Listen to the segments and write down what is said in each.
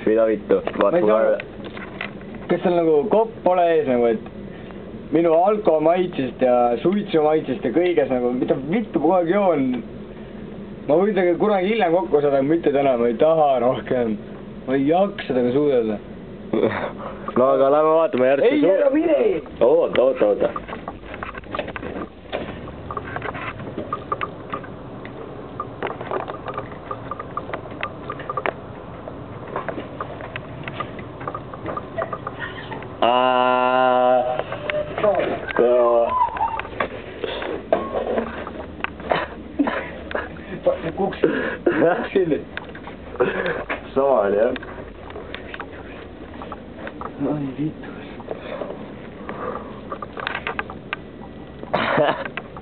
mida vittu? Kas seal nagu kopp pole ees nagu, et minu alko maitsest ja suitsu maitsest ja kõiges nagu, mida vittu kogu aeg joon. Ma võin temaga kunagi hiljem kokku saada, aga mitte täna, ma ei taha rohkem. Ma ei jaksa temaga suudelda. No aga lähme vaatame järgse ei, ära mine! Oota. Kuksin. Sama oli jah. Ai vittu.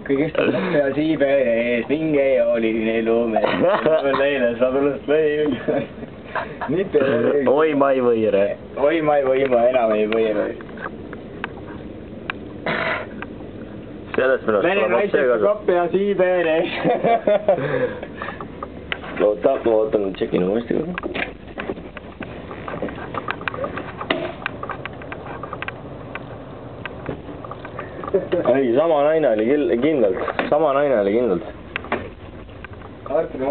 Kõigest on ja siibere ees, minge ja oli lume. Leile sadulust leil. Oi ma ei võire. Oi ma ei või, ma enam ei võire. Sellest minust Vene naisest kopp ja siibere. Oota, ma ootan, tšekin uuesti kogu. Ei, sama naine oli kindlalt. Artur,